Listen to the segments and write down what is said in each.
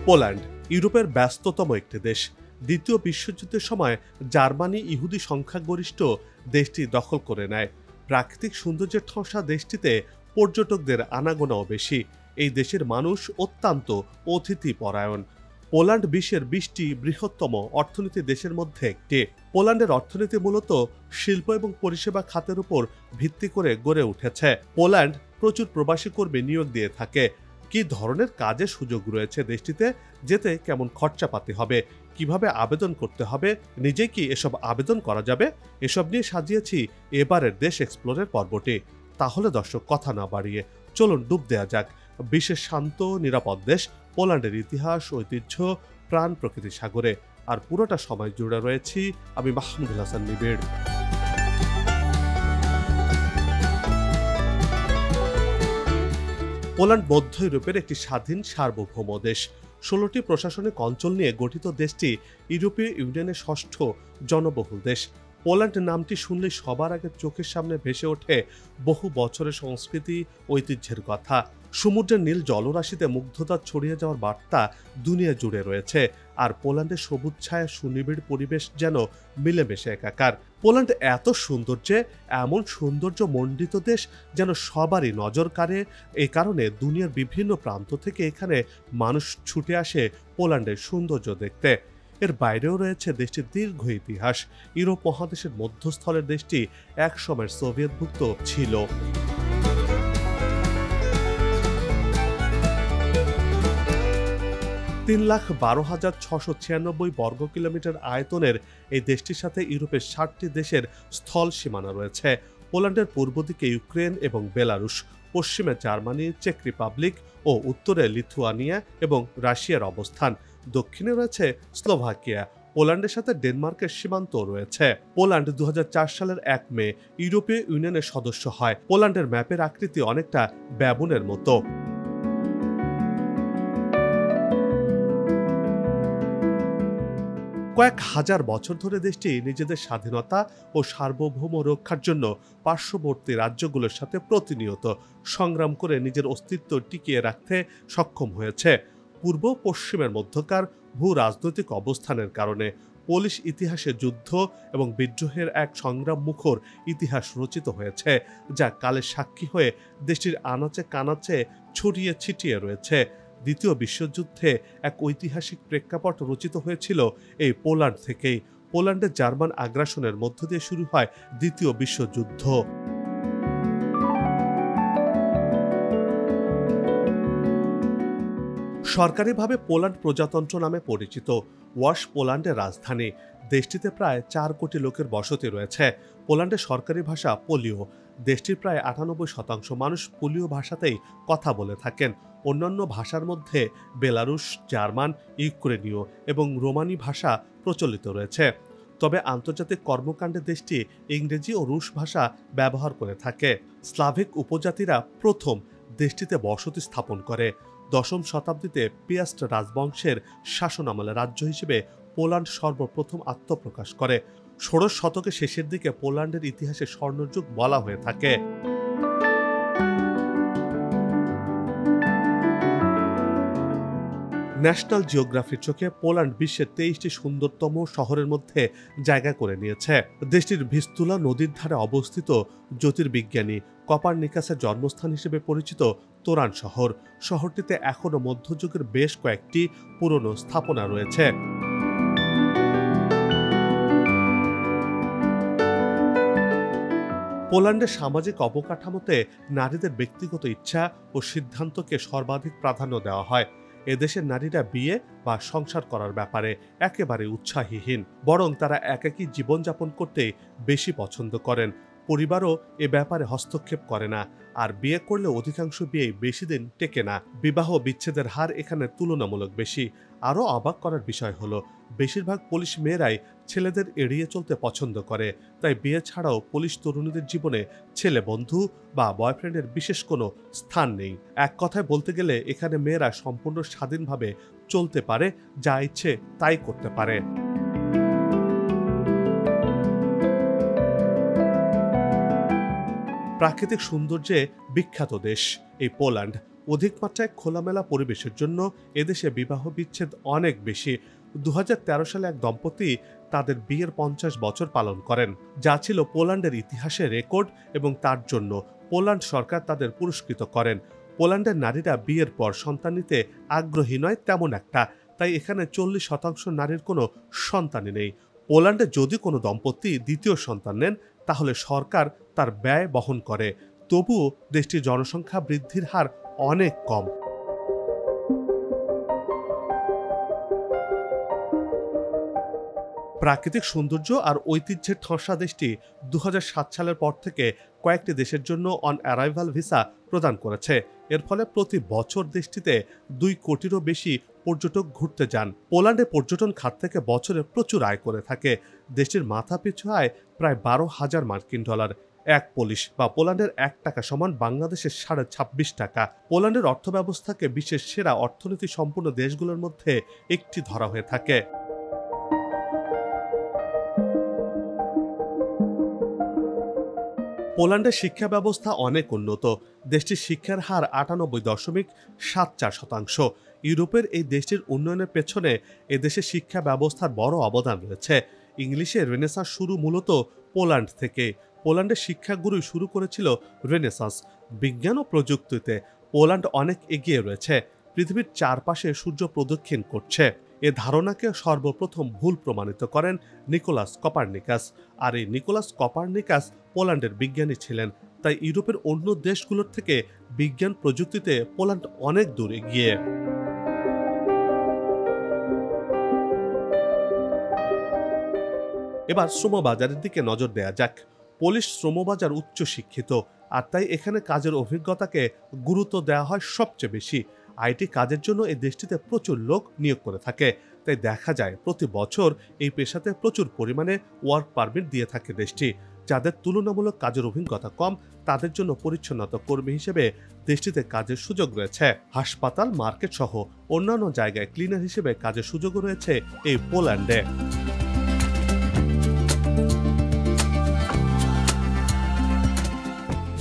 Poland ইউরোপের ব্যস্ততম একটি দেশ। দ্বিতীয় বিশ্বযুদ্ধের সময় জার্মানি ইহুদি সংখ্যাগরিষ্ঠ দেশটি দখল করে নেয়। প্রাকৃতিক সৌন্দর্যের ঠসা দেশটিতে পর্যটকদের আনাগোনাও বেশি। এই দেশের মানুষ অত্যন্ত অতিথিপরায়ণ। পোল্যান্ড বিশ্বের 20টি বৃহত্তম অর্থনীতি দেশের মধ্যে একটি। পোল্যান্ডের অর্থনীতি মূলত শিল্প এবং পরিষেবা খাতের উপর ভিত্তি করে গড়ে উঠেছে। পোল্যান্ড প্রচুর প্রবাসী কর্মী নিয়োগ দিয়ে থাকে। কি ধরনের কাজের সুযোগ রয়েছে দেশটিতে, যেতে কেমন খরচাপাতি হবে, কিভাবে আবেদন করতে হবে, নিজে কি এসব আবেদন করা যাবে, এসব নিয়ে সাজিয়েছি এবারের দেশ এক্সপ্লোরের পর্বটি। তাহলে দর্শক, কথা না বাড়িয়ে চলুন ডুব দেওয়া যাক বিশ্বের শান্ত নিরাপদ দেশ পোল্যান্ডের ইতিহাস, ঐতিহ্য, প্রাণ প্রকৃতি সাগরে। আর পুরোটা সময় জুড়ে রয়েছি আমি মাহমুদুল হাসান নিবিড়। পোল্যান্ড মধ্য ইউরোপের একটি স্বাধীন সার্বভৌম দেশ। 16টি প্রশাসনিক অঞ্চল নিয়ে গঠিত দেশটি ইউরোপীয় ইউনিয়নের 6ষ্ঠ জনবহুল দেশ। পোল্যান্ড নামটি শুনলে সবার আগে চোখের সামনে ভেসে ওঠে বহু বছরের সংস্কৃতি, ঐতিহ্যের কথা। সমুদ্রের নীল জলরাশিতে মুগ্ধতা ছড়িয়ে যাওয়ার বার্তা দুনিয়া জুড়ে রয়েছে। আর পোল্যান্ডের সবুজ ছায়া সুনিবিড় পরিবেশ যেন মিলেমিশে একাকার। পোল্যান্ড এত সুন্দর যে এমন সৌন্দর্য মণ্ডিত দেশ যেন সবারই নজর কাড়ে। এই কারণে দুনিয়ার বিভিন্ন প্রান্ত থেকে এখানে মানুষ ছুটে আসে পোল্যান্ডের সৌন্দর্য দেখতে। এর বাইরেও রয়েছে দেশটির দীর্ঘ ইতিহাস। ইউরোপ মহাদেশের মধ্যস্থলের দেশটি একসময় সোভিয়েতভুক্ত ছিল। 3,12,696 বর্গ কিলোমিটার আয়তনের এই দেশটির সাথে ইউরোপের 60টি দেশের স্থল সীমানা রয়েছে। পোল্যান্ডের পূর্ব দিকে ইউক্রেন এবং বেলারুশ, পশ্চিমে জার্মানি, চেক রিপাবলিক ও উত্তরে লিথুয়ানিয়া এবং রাশিয়ার অবস্থান। দক্ষিণে রয়েছে স্লোভাকিয়া। পোল্যান্ডের সাথে ডেনমার্কের সীমান্ত রয়েছে। পোল্যান্ড 2004 সালের 1 মে ইউরোপীয় ইউনিয়নের সদস্য হয়। পোল্যান্ডের ম্যাপের আকৃতি অনেকটা ব্যাবনের মতো। কয়েক হাজার বছর ধরে দেশটি নিজেদের স্বাধীনতা ও সার্বভৌম রক্ষার জন্য পার্শ্ববর্তী রাজ্যগুলোর সাথে প্রতিনিয়ত সংগ্রাম করে নিজের অস্তিত্ব টিকিয়ে রাখতে সক্ষম হয়েছে। পূর্ব পশ্চিমের মধ্যকার ভূ রাজনৈতিক অবস্থানের কারণে পোলিশ ইতিহাসে যুদ্ধ এবং বিদ্রোহের এক সংগ্রাম মুখর ইতিহাস রচিত হয়েছে, যা কালের সাক্ষী হয়ে দেশটির আনাচে কানাচে ছড়িয়ে ছিটিয়ে রয়েছে। দ্বিতীয় বিশ্বযুদ্ধে এক ঐতিহাসিক প্রেক্ষাপট রচিত হয়েছিল এই পোল্যান্ড থেকেই। পোল্যান্ডের জার্মান আগ্রাসনের মধ্য দিয়ে শুরু হয় দ্বিতীয় বিশ্বযুদ্ধ। সরকারিভাবে পোল্যান্ড প্রজাতন্ত্র নামে পরিচিত। ওয়াশ পোল্যান্ডের রাজধানী। দেশটিতে প্রায় 4 কোটি লোকের বসতি রয়েছে। পোল্যান্ডের সরকারি ভাষা পোলীয়। দেশটির প্রায় 98% মানুষ পোলীয় ভাষাতেই কথা বলে থাকেন। অন্যান্য ভাষার মধ্যে বেলারুশ, জার্মান, ইউক্রেনীয় এবং রোমানি ভাষা প্রচলিত রয়েছে। তবে আন্তর্জাতিক কর্মকাণ্ডে দেশটি ইংরেজি ও রুশ ভাষা ব্যবহার করে থাকে। স্লাভিক উপজাতিরা প্রথম দেশটিতে বসতি স্থাপন করে। 10ম শতাব্দীতে পিয়াস্ট রাজবংশের শাসনামলে রাজ্য হিসেবে পোল্যান্ড সর্বপ্রথম আত্মপ্রকাশ করে। 16শ শতকের শেষের দিকে পোল্যান্ডের ইতিহাসে স্বর্ণযুগ বলা হয়ে থাকে। ন্যাশনাল জিওগ্রাফির চোখে পোল্যান্ড বিশ্বের 23টি সুন্দরতম শহরের মধ্যে জায়গা করে নিয়েছে। দেশটির ভিস্তুলা নদীর ধারে অবস্থিত জ্যোতির্বিজ্ঞানী কপারনিকাসের জন্মস্থান হিসেবে পরিচিত তোরান শহর। শহরটিতে এখনও মধ্যযুগের বেশ কয়েকটি পুরনো স্থাপনা রয়েছে। পোল্যান্ডের সামাজিক অবকাঠামোতে নারীদের ব্যক্তিগত ইচ্ছা ও সিদ্ধান্তকে সর্বাধিক প্রাধান্য দেওয়া হয়। এদেশের নারীরা বিয়ে বা সংসার করার ব্যাপারে একেবারে উৎসাহীহীন, বরং তারা একাকী জীবনযাপন করতে বেশি পছন্দ করেন। পরিবারও এ ব্যাপারে হস্তক্ষেপ করে না, আর বিয়ে করলে অধিকাংশ বিয়ে বেশি দিন টেকে না। বিবাহ বিচ্ছেদের হার এখানে তুলনামূলক বেশি। আরও অবাক করার বিষয় হলো, বেশিরভাগ পোলিশ মেয়েরাই ছেলেদের এড়িয়ে চলতে পছন্দ করে। তাই বিয়ে ছাড়াও পোলিশ তরুণীদের জীবনে ছেলে বন্ধু বা বয়ফ্রেন্ডের বিশেষ কোনো স্থান নেই। এক কথায় বলতে গেলে এখানে মেয়েরা সম্পূর্ণ স্বাধীনভাবে চলতে পারে, যা ইচ্ছে তাই করতে পারে। প্রাকৃতিক সৌন্দর্যে বিখ্যাত দেশ এই পোল্যান্ড। অধিক মাত্রায় খোলামেলা পরিবেশের জন্য এদেশে বিবাহ বিচ্ছেদ অনেক বেশি। 2013 সালে এক দম্পতি তাদের বিয়ের 50 বছর পালন করেন, যা ছিল পোল্যান্ডের ইতিহাসে রেকর্ড, এবং তার জন্য পোল্যান্ড সরকার তাদের পুরস্কৃত করেন। পোল্যান্ডের নারীরা বিয়ের পর সন্তান নিতে আগ্রহী নয় তেমন একটা, তাই এখানে 40% নারীর কোনো সন্তানই নেই। পোল্যান্ডে যদি কোনো দম্পতি দ্বিতীয় সন্তান নেন তাহলে সরকার তার ব্যয় বহন করে, তবুও দেশটির জনসংখ্যা বৃদ্ধির হার অনেক কম। প্রাকৃতিক সৌন্দর্য আর ঐতিহ্যের ঠসা দেশটি 2007 সালের পর থেকে কয়েকটি দেশের জন্য অন অ্যারাইভাল ভিসা প্রদান করেছে। এর ফলে প্রতি বছর দেশটিতে 2 কোটিরও বেশি পর্যটক ঘুরতে যান। পোল্যান্ডে পর্যটন খাত থেকে বছরে প্রচুর আয় করে থাকে। দেশটির মাথাপিছু আয় প্রায় $12,000 মার্কিন। এক পোলিশ বা পোল্যান্ডের $1 সমান বাংলাদেশের 26.5 টাকা। পোল্যান্ডের অর্থব্যবস্থাকে বিশ্বের সেরা অর্থনীতি সম্পন্ন দেশগুলোর মধ্যে একটি ধরা হয়ে থাকে। পোল্যান্ডের শিক্ষা ব্যবস্থা অনেক উন্নত। দেশটির শিক্ষার হার 98.74%। ইউরোপের এই দেশটির উন্নয়নের পেছনে এদেশের শিক্ষা ব্যবস্থার বড় অবদান রয়েছে। ইংলিশের রেনেসাঁস শুরু মূলত পোল্যান্ড থেকে। পোল্যান্ডের শিক্ষাগুরুই শুরু করেছিল রেনেসাঁস। বিজ্ঞান ও প্রযুক্তিতে পোল্যান্ড অনেক এগিয়ে রয়েছে, পৃথিবীর চারপাশে সূর্য প্রদক্ষিণ করছে। এ ধারণাকে সর্বপ্রথম ভুল প্রমাণিত করেন নিকোলাস কপারনিকাস। আর এই নিকোলাস কপারনিকাস পোল্যান্ডের বিজ্ঞানী ছিলেন, তাই ইউরোপের অন্য দেশগুলোর থেকে বিজ্ঞান প্রযুক্তিতে পোল্যান্ড অনেক দূর এগিয়ে। এবার শ্রমবাজারের দিকে নজর দেয়া যাক। পোলিশ শ্রমবাজার উচ্চ শিক্ষিত, আর তাই এখানে কাজের অভিজ্ঞতাকে গুরুত্ব দেওয়া হয় সবচেয়ে বেশি। আইটি কাজের জন্য এই দেশটিতে প্রচুর লোক নিয়োগ করে থাকে, তাই দেখা যায় প্রতি বছর এই পেশাতে প্রচুর পরিমাণে ওয়ার্ক পারমিট দিয়ে থাকে দেশটি। যাদের তুলনামূলক কাজের অভিজ্ঞতা কম তাদের জন্য পরিচ্ছন্নতা কর্মী হিসেবে দেশটিতে কাজের সুযোগ রয়েছে। হাসপাতাল, মার্কেট সহ অন্যান্য জায়গায় ক্লিনার হিসেবে কাজের সুযোগও রয়েছে এই পোল্যান্ডে।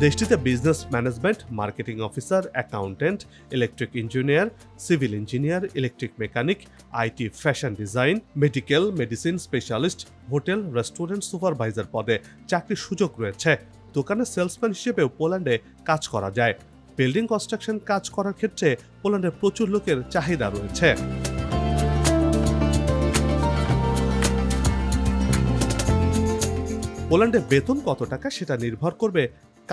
দেশটিতে business management, marketing officer, accountant, electric engineer, civil engineer, electric mechanic, IT, fashion design, medical, medicine specialist, hotel, restaurant supervisor পদে চাকরির সুযোগ রয়েছে। দোকানে সেলসম্যান হিসেবেও পোল্যান্ডে কাজ করা যায়। বিল্ডিং কনস্ট্রাকশন কাজ করার ক্ষেত্রে পোল্যান্ডে প্রচুর লোকের চাহিদা রয়েছে। পোল্যান্ডে বেতন কত টাকা সেটা নির্ভর করবে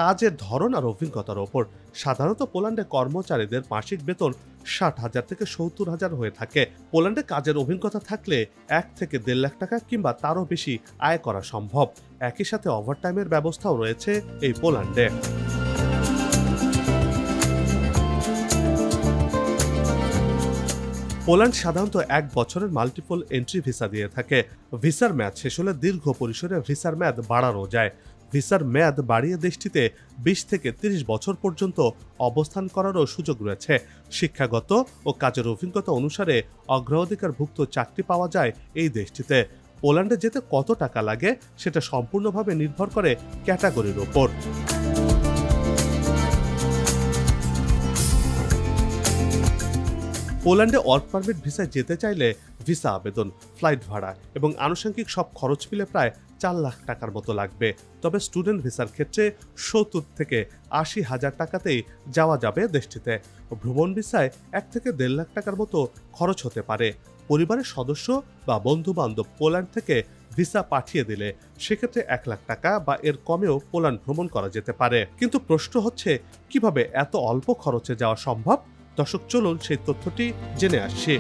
কাজের ধরন আর অভিজ্ঞতার ওপর। সাধারণত পোল্যান্ডে কর্মচারীদের মাসিক বেতন 60,000 থেকে 70,000 হয়ে থাকে। পোল্যান্ডে কাজের অভিজ্ঞতা থাকলে 1 থেকে 1.5 লাখ টাকা কিংবা তারও বেশি আয় করা সম্ভব। একই সাথে ওভারটাইমের ব্যবস্থাও রয়েছে এই পোল্যান্ডে। পোল্যান্ড সাধারণত 1 বছরের মাল্টিপল এন্ট্রি ভিসা দিয়ে থাকে। ভিসার মেয়াদ শেষ হলে দীর্ঘ পরিসরে ভিসার মেয়াদ বাড়ানো যায়। ভিসার মেয়াদ বাড়িয়ে দেশটিতে 20 থেকে 30 বছর পর্যন্ত অবস্থান করারও সুযোগ রয়েছে। শিক্ষাগত ও কাজের অভিজ্ঞতা অনুসারে অগ্রাধিকারভুক্ত চাকরি পাওয়া যায় এই দেশটিতে। পোল্যান্ডে যেতে কত টাকা লাগে সেটা সম্পূর্ণভাবে নির্ভর করে ক্যাটাগরির ওপর। পোল্যান্ডে ওয়ার্ক পারমিট ভিসায় যেতে চাইলে ভিসা আবেদন, ফ্লাইট ভাড়া এবং আনুষঙ্গিক সব খরচ মিলে প্রায় 4 লাখ টাকার মতো লাগবে। তবে স্টুডেন্ট ভিসার ক্ষেত্রে 70 থেকে 80,000 টাকাতেই যাওয়া যাবে দেশটিতে। ভ্রমণ ভিসায় 1 থেকে 1.5 লাখ টাকার মতো খরচ হতে পারে। পরিবারের সদস্য বা বন্ধু বান্ধব পোল্যান্ড থেকে ভিসা পাঠিয়ে দিলে সেক্ষেত্রে 1 লাখ টাকা বা এর কমেও পোল্যান্ড ভ্রমণ করা যেতে পারে। কিন্তু প্রশ্ন হচ্ছে, কিভাবে এত অল্প খরচে যাওয়া সম্ভব? দর্শক, চলুন সেই তথ্যটি জেনে আসছি।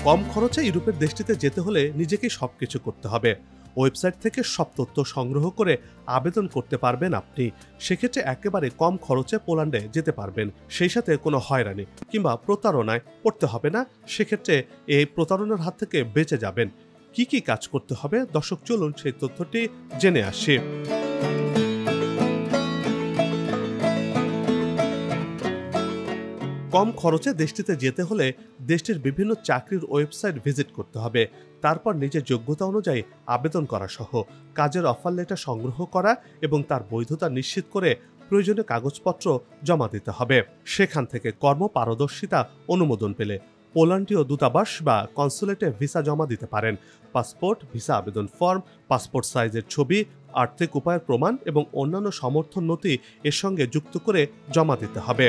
কম খরচে ইউরোপের দেশটিতে যেতে হলে নিজেকেই সবকিছু করতে হবে। ওয়েবসাইট থেকে সব তথ্য সংগ্রহ করে আবেদন করতে পারবেন আপনি। সেক্ষেত্রে একেবারে কম খরচে পোল্যান্ডে যেতে পারবেন। সেই সাথে কোনো হয়রানি কিংবা প্রতারণায় পড়তে হবে না। সেক্ষেত্রে এই প্রতারণার হাত থেকে বেঁচে যাবেন। কি কি কাজ করতে হবে দর্শক, চলুন সেই তথ্যটি জেনে আসি। কম খরচে দেশটিতে যেতে হলে দেশটির বিভিন্ন চাকরির ওয়েবসাইট ভিজিট করতে হবে, তারপর নিজের যোগ্যতা অনুযায়ী আবেদন করা সহ কাজের অফার লেটার সংগ্রহ করা এবং তার বৈধতা নিশ্চিত করে প্রয়োজনীয় কাগজপত্র জমা দিতে হবে। সেখান থেকে কর্মপারদর্শিতা অনুমোদন পেলে পোল্যান্ডীয় দূতাবাস বা কনসুলেটে ভিসা জমা দিতে পারেন। পাসপোর্ট, ভিসা আবেদন ফর্ম, পাসপোর্ট সাইজের ছবি, আর্থিক উপায়ের প্রমাণ এবং অন্যান্য সমর্থন নথি এর সঙ্গে যুক্ত করে জমা দিতে হবে।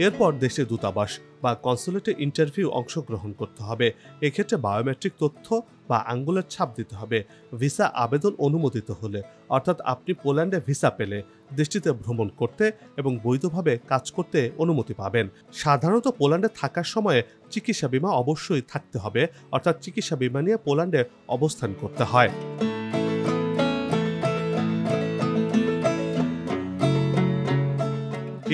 এরপর দেশের দূতাবাস বা কনসুলেটে ইন্টারভিউ অংশগ্রহণ করতে হবে। এক্ষেত্রে বায়োমেট্রিক তথ্য বা আঙ্গুলের ছাপ দিতে হবে। ভিসা আবেদন অনুমোদিত হলে, অর্থাৎ আপনি পোল্যান্ডে ভিসা পেলে দেশটিতে ভ্রমণ করতে এবং বৈধভাবে কাজ করতে অনুমতি পাবেন। সাধারণত পোল্যান্ডে থাকার সময়ে চিকিৎসা বীমা অবশ্যই থাকতে হবে, অর্থাৎ চিকিৎসা বীমা নিয়ে পোল্যান্ডে অবস্থান করতে হয়।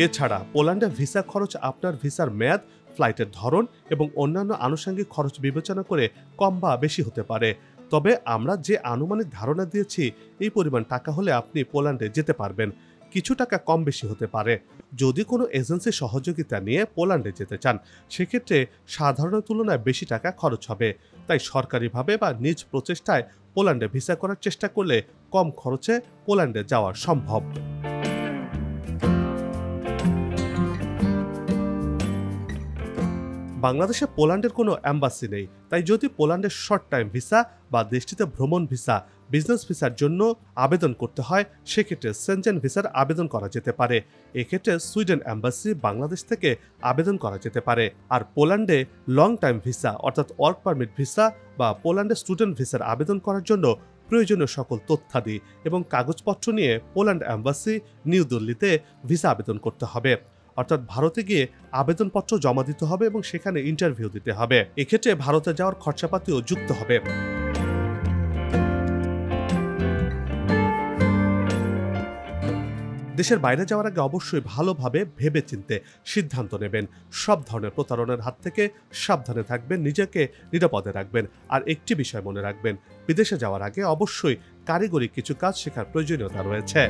এছাড়া পোল্যান্ডে ভিসা খরচ আপনার ভিসার মেয়াদ, ফ্লাইটের ধরন এবং অন্যান্য আনুষঙ্গিক খরচ বিবেচনা করে কম বা বেশি হতে পারে। তবে আমরা যে আনুমানিক ধারণা দিয়েছি, এই পরিমাণ টাকা হলে আপনি পোল্যান্ডে যেতে পারবেন। কিছু টাকা কম বেশি হতে পারে। যদি কোনো এজেন্সি সহযোগিতা নিয়ে পোল্যান্ডে যেতে চান, সেক্ষেত্রে সাধারণ তুলনায় বেশি টাকা খরচ হবে। তাই সরকারিভাবে বা নিজ প্রচেষ্টায় পোল্যান্ডে ভিসা করার চেষ্টা করলে কম খরচে পোল্যান্ডে যাওয়া সম্ভব। বাংলাদেশে পোল্যান্ডের কোনো অ্যাম্বাসি নেই, তাই যদি পোল্যান্ডের শর্ট টাইম ভিসা বা দেশটিতে ভ্রমণ ভিসা, বিজনেস ভিসার জন্য আবেদন করতে হয়, সেক্ষেত্রে সেনজেন ভিসার আবেদন করা যেতে পারে। এক্ষেত্রে সুইডেন অ্যাম্বাসি বাংলাদেশ থেকে আবেদন করা যেতে পারে। আর পোল্যান্ডে লং টাইম ভিসা অর্থাৎ ওয়ার্ক পারমিট ভিসা বা পোল্যান্ডে স্টুডেন্ট ভিসার আবেদন করার জন্য প্রয়োজনীয় সকল তথ্যাদি এবং কাগজপত্র নিয়ে পোল্যান্ড অ্যাম্বাসি নিউ দিল্লিতে ভিসা আবেদন করতে হবে। অর্থাৎ ভারতে গিয়ে আবেদনপত্র জমা দিতে হবে এবং সেখানে ইন্টারভিউ দিতে হবে। এক্ষেত্রে ভারতে যাওয়ার খরচাপাতিও যুক্ত হবে। দেশের বাইরে যাওয়ার আগে অবশ্যই ভালোভাবে ভেবেচিন্তে সিদ্ধান্ত নেবেন। সব ধরনের প্রতারণার হাত থেকে সাবধানে থাকবেন, নিজেকে নিরাপদে রাখবেন। আর একটি বিষয় মনে রাখবেন, বিদেশে যাওয়ার আগে অবশ্যই কারিগরি কিছু কাজ শেখার প্রয়োজনীয়তা রয়েছে।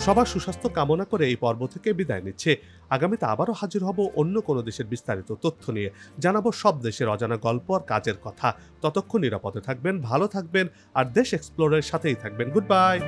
সবার সুস্বাস্থ্য কামনা করে এই পর্ব থেকে বিদায় নিচ্ছে। আগামীতে আবারও হাজির হব অন্য কোনো দেশের বিস্তারিত তথ্য নিয়ে। জানাবো সব দেশের অজানা গল্প আর কাজের কথা। ততক্ষণ নিরাপদে থাকবেন, ভালো থাকবেন আর দেশ এক্সপ্লোরের সাথেই থাকবেন। Good bye.